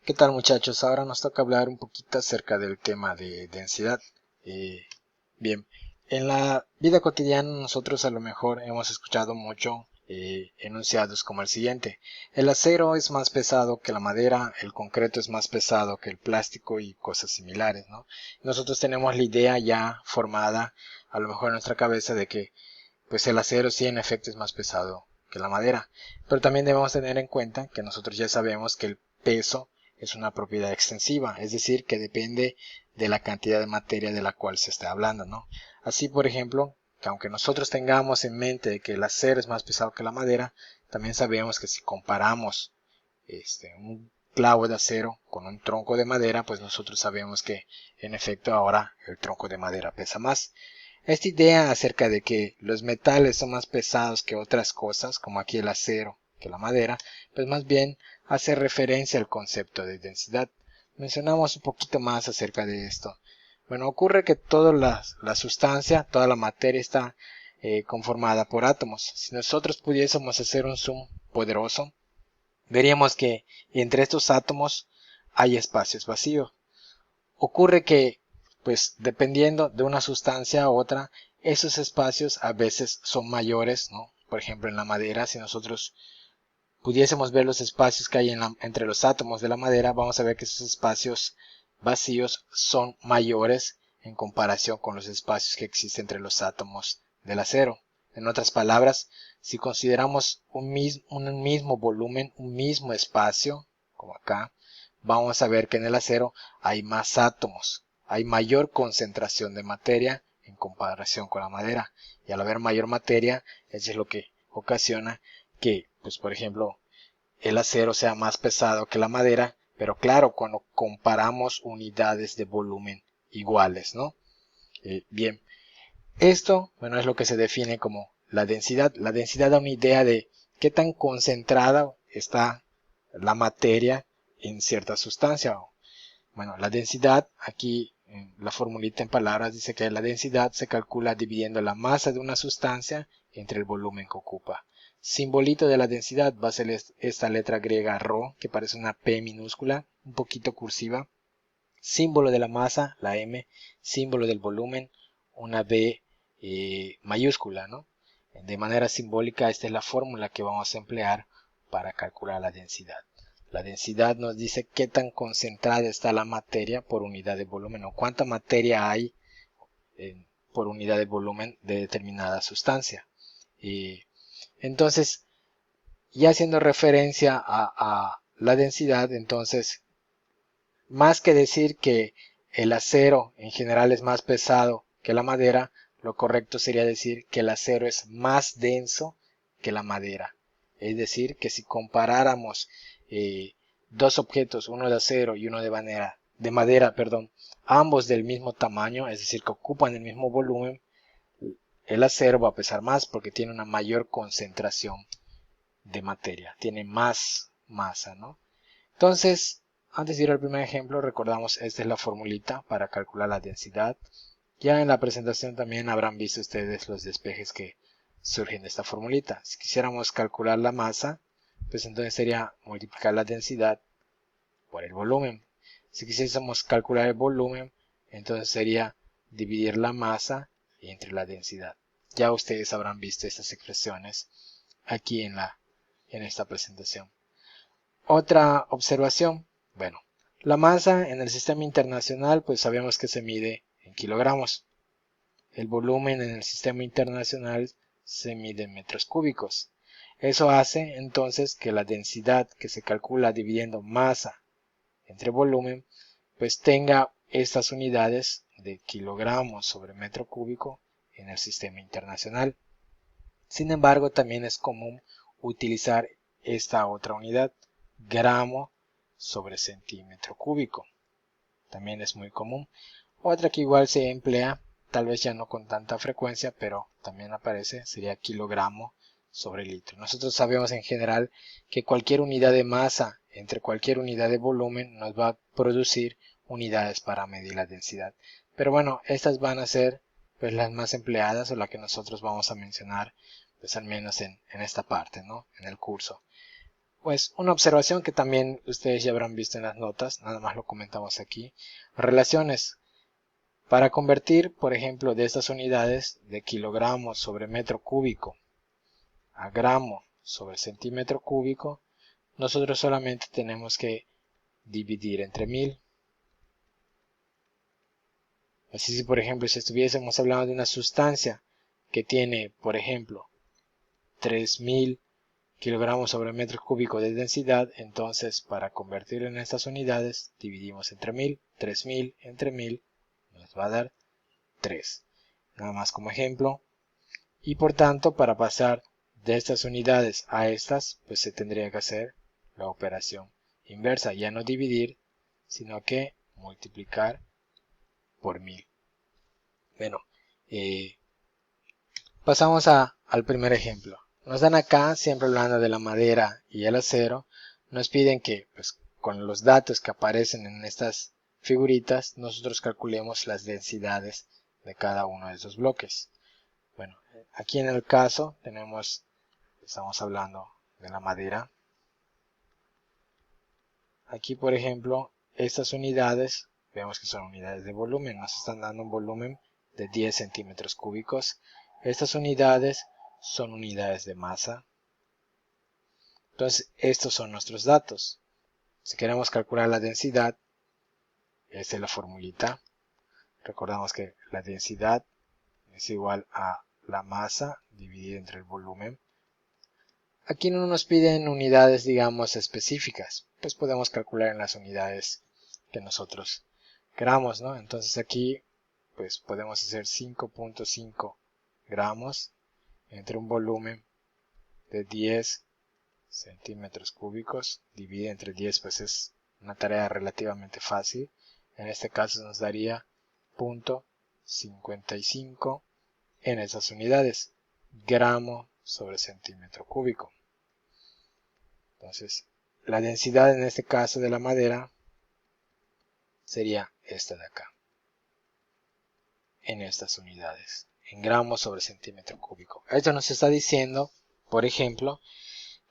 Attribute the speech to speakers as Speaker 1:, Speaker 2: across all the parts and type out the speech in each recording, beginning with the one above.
Speaker 1: ¿Qué tal, muchachos? Ahora nos toca hablar un poquito acerca del tema de densidad. Eh, Bien, en la vida cotidiana nosotros a lo mejor hemos escuchado mucho enunciados como el siguiente. El acero es más pesado que la madera, el concreto es más pesado que el plástico y cosas similares, ¿no? Nosotros tenemos la idea ya formada, a lo mejor en nuestra cabeza, de que pues el acero sí en efecto es más pesado que la madera. Pero también debemos tener en cuenta que nosotros ya sabemos que el peso es una propiedad extensiva, es decir, que depende de la cantidad de materia de la cual se está hablando, ¿no? Así, por ejemplo, que aunque nosotros tengamos en mente que el acero es más pesado que la madera, también sabemos que si comparamos un clavo de acero con un tronco de madera, pues nosotros sabemos que en efecto ahora el tronco de madera pesa más. Esta idea acerca de que los metales son más pesados que otras cosas, como aquí el acero, que la madera, pues más bien hace referencia al concepto de densidad. Mencionamos un poquito más acerca de esto. Bueno, ocurre que toda la sustancia, toda la materia está conformada por átomos. Si nosotros pudiésemos hacer un zoom poderoso, veríamos que entre estos átomos hay espacios vacíos. Ocurre que, pues dependiendo de una sustancia a otra, esos espacios a veces son mayores, ¿no? Por ejemplo, en la madera, si nosotros pudiésemos ver los espacios que hay entre los átomos de la madera, vamos a ver que esos espacios vacíos son mayores en comparación con los espacios que existen entre los átomos del acero. En otras palabras, si consideramos un mismo volumen, un mismo espacio, como acá, vamos a ver que en el acero hay más átomos, hay mayor concentración de materia en comparación con la madera. Y al haber mayor materia, eso es lo que ocasiona que, pues por ejemplo, el acero sea más pesado que la madera, pero claro, cuando comparamos unidades de volumen iguales, ¿no? Bien, esto, bueno, es lo que se define como la densidad. La densidad da una idea de qué tan concentrada está la materia en cierta sustancia. Bueno, la densidad, aquí en la formulita en palabras dice que la densidad se calcula dividiendo la masa de una sustancia entre el volumen que ocupa. Simbolito de la densidad va a ser esta letra griega ρ, que parece una P minúscula, un poquito cursiva. Símbolo de la masa, la M. Símbolo del volumen, una B mayúscula, ¿no? De manera simbólica, esta es la fórmula que vamos a emplear para calcular la densidad. La densidad nos dice qué tan concentrada está la materia por unidad de volumen o cuánta materia hay por unidad de volumen de determinada sustancia. Entonces, ya haciendo referencia a la densidad, entonces, más que decir que el acero en general es más pesado que la madera, lo correcto sería decir que el acero es más denso que la madera. Es decir, que si comparáramos dos objetos, uno de acero y uno de madera, perdón, ambos del mismo tamaño, es decir, que ocupan el mismo volumen, el acero va a pesar más porque tiene una mayor concentración de materia, tiene más masa, ¿no? Entonces, antes de ir al primer ejemplo, recordamos, esta es la formulita para calcular la densidad. Ya en la presentación también habrán visto ustedes los despejes que surgen de esta formulita. Si quisiéramos calcular la masa, pues entonces sería multiplicar la densidad por el volumen. Si quisiésemos calcular el volumen, entonces sería dividir la masa entre la densidad. Ya ustedes habrán visto estas expresiones aquí en esta presentación. Otra observación, bueno, la masa en el sistema internacional pues sabemos que se mide en kilogramos. El volumen en el sistema internacional se mide en metros cúbicos. Eso hace entonces que la densidad que se calcula dividiendo masa entre volumen pues tenga estas unidades de kilogramos sobre metro cúbico en el sistema internacional. Sin embargo, también es común utilizar esta otra unidad, gramo sobre centímetro cúbico. También es muy común. Otra que igual se emplea, tal vez ya no con tanta frecuencia, pero también aparece, sería kilogramo sobre litro. Nosotros sabemos en general que cualquier unidad de masa entre cualquier unidad de volumen nos va a producir unidades para medir la densidad. Pero bueno, estas van a ser pues las más empleadas o las que nosotros vamos a mencionar pues al menos en esta parte, ¿no? En el curso. Pues una observación que también ustedes ya habrán visto en las notas, nada más lo comentamos aquí. Relaciones. Para convertir, por ejemplo, de estas unidades de kilogramos sobre metro cúbico a gramo sobre centímetro cúbico, nosotros solamente tenemos que dividir entre 1000. Así si por ejemplo si estuviésemos hablando de una sustancia que tiene, por ejemplo, 3000 kilogramos sobre metro cúbico de densidad, entonces para convertirlo en estas unidades dividimos entre 1000, 3000 entre 1000 nos va a dar 3. Nada más como ejemplo. Y por tanto, para pasar de estas unidades a estas, pues se tendría que hacer la operación inversa, ya no dividir, sino que multiplicar por 1000. Bueno, pasamos al primer ejemplo. Nos dan acá, siempre hablando de la madera y el acero, nos piden que, pues, con los datos que aparecen en estas figuritas, nosotros calculemos las densidades de cada uno de esos bloques. Bueno, aquí en el caso estamos hablando de la madera. Aquí, por ejemplo, estas unidades, vemos que son unidades de volumen, nos están dando un volumen de 10 centímetros cúbicos. Estas unidades son unidades de masa. Entonces, estos son nuestros datos. Si queremos calcular la densidad, esta es la formulita. Recordamos que la densidad es igual a la masa dividida entre el volumen. Aquí no nos piden unidades, digamos, específicas. Pues podemos calcular en las unidades que nosotros queramos, ¿no? Entonces aquí, pues podemos hacer 5.5 gramos entre un volumen de 10 centímetros cúbicos. Dividir entre 10, pues es una tarea relativamente fácil. En este caso nos daría 0.55 en esas unidades. Gramo sobre centímetro cúbico. Entonces, la densidad en este caso de la madera sería esta de acá, en estas unidades, en gramos sobre centímetro cúbico. Esto nos está diciendo, por ejemplo,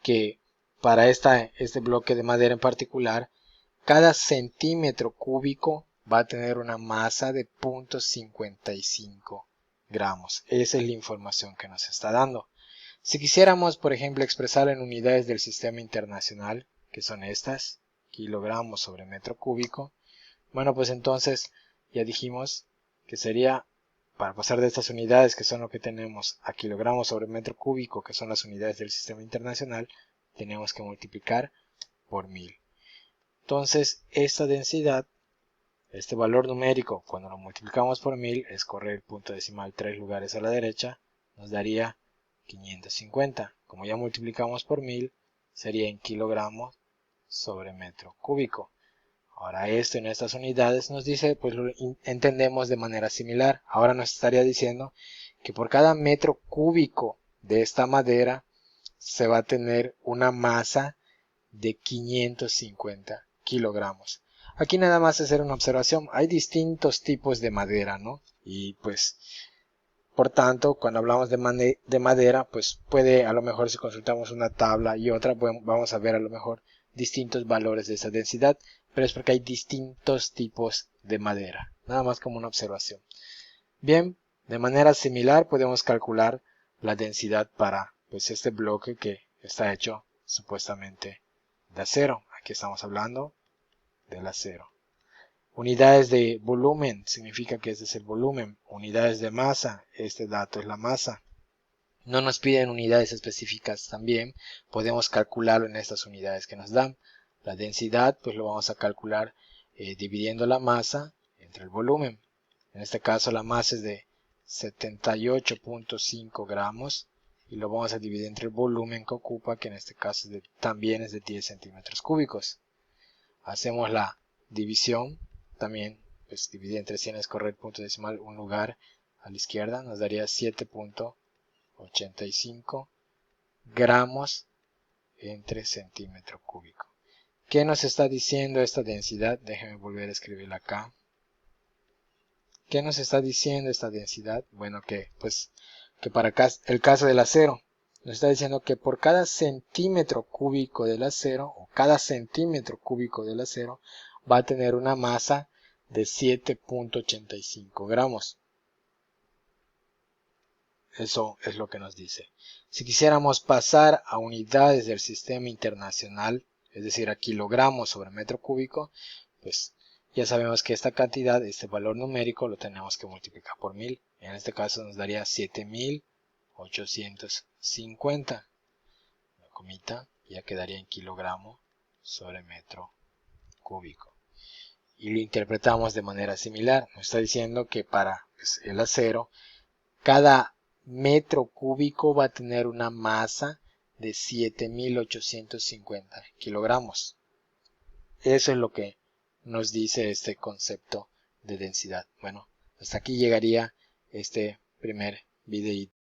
Speaker 1: que para este bloque de madera en particular, cada centímetro cúbico va a tener una masa de 0.55 gramos. Esa es la información que nos está dando. Si quisiéramos, por ejemplo, expresar en unidades del sistema internacional, que son estas, kilogramos sobre metro cúbico, bueno, pues entonces ya dijimos que sería, para pasar de estas unidades, que son lo que tenemos, a kilogramos sobre metro cúbico, que son las unidades del sistema internacional, tenemos que multiplicar por 1000. Entonces, esta densidad, este valor numérico, cuando lo multiplicamos por 1000, es correr el punto decimal 3 lugares a la derecha, nos daría 550. Como ya multiplicamos por 1000, sería en kilogramos sobre metro cúbico. Ahora esto en estas unidades nos dice, pues lo entendemos de manera similar. Ahora nos estaría diciendo que por cada metro cúbico de esta madera se va a tener una masa de 550 kilogramos. Aquí nada más hacer una observación. Hay distintos tipos de madera, ¿no? Y pues por tanto, cuando hablamos de madera, pues puede, a lo mejor si consultamos una tabla y otra, vamos a ver a lo mejor distintos valores de esa densidad, pero es porque hay distintos tipos de madera, nada más como una observación. Bien, de manera similar podemos calcular la densidad para pues este bloque que está hecho supuestamente de acero. Aquí estamos hablando del acero. Unidades de volumen significa que este es el volumen. Unidades de masa, este dato es la masa. No nos piden unidades específicas también, podemos calcularlo en estas unidades que nos dan. La densidad pues lo vamos a calcular dividiendo la masa entre el volumen. En este caso la masa es de 78.5 gramos y lo vamos a dividir entre el volumen que ocupa, que en este caso también es de 10 centímetros cúbicos. Hacemos la división. También, pues dividir entre 100 es correr punto decimal un lugar a la izquierda, nos daría 7.85 gramos entre centímetro cúbico. ¿Qué nos está diciendo esta densidad? Déjenme volver a escribirla acá. ¿Qué nos está diciendo esta densidad? Bueno, que para el caso del acero, nos está diciendo que por cada centímetro cúbico del acero, o cada centímetro cúbico del acero, va a tener una masa de 7.85 gramos. Eso es lo que nos dice. Si quisiéramos pasar a unidades del sistema internacional, es decir, a kilogramos sobre metro cúbico, pues ya sabemos que esta cantidad, este valor numérico, lo tenemos que multiplicar por 1000. En este caso nos daría 7850. La comita ya quedaría en kilogramo sobre metro cúbico. Y lo interpretamos de manera similar. Nos está diciendo que para el acero, cada metro cúbico va a tener una masa de 7850 kilogramos. Eso es lo que nos dice este concepto de densidad. Bueno, hasta aquí llegaría este primer videíto.